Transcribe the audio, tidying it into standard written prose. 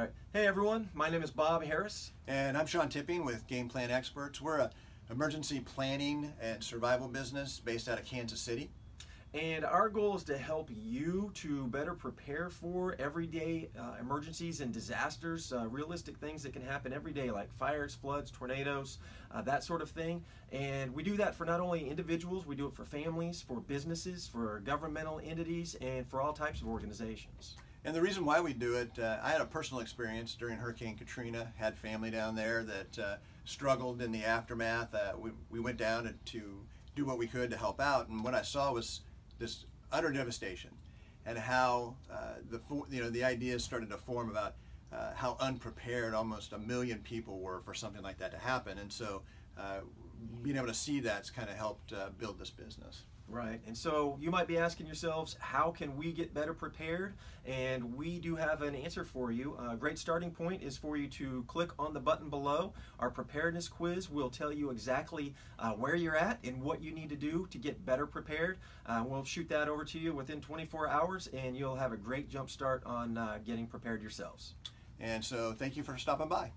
right. Hey everyone, my name is Bob Harris. And I'm Sean Tipping with Game Plan Experts. We're an emergency planning and survival business based out of Kansas City. And our goal is to help you to better prepare for everyday emergencies and disasters, realistic things that can happen every day like fires, floods, tornadoes, that sort of thing. And we do that for not only individuals, we do it for families, for businesses, for governmental entities, and for all types of organizations. And the reason why we do it, I had a personal experience during Hurricane Katrina, had family down there that struggled in the aftermath. We went down to do what we could to help out, and what I saw was this utter devastation, and how the ideas started to form about how unprepared almost 1 million people were for something like that to happen. And so being able to see that's kind of helped build this business. Right, and so you might be asking yourselves, how can we get better prepared? And we do have an answer for you. A great starting point is for you to click on the button below. Our preparedness quiz will tell you exactly where you're at and what you need to do to get better prepared. We'll shoot that over to you within 24 hours, and you'll have a great jump start on getting prepared yourselves. And so thank you for stopping by.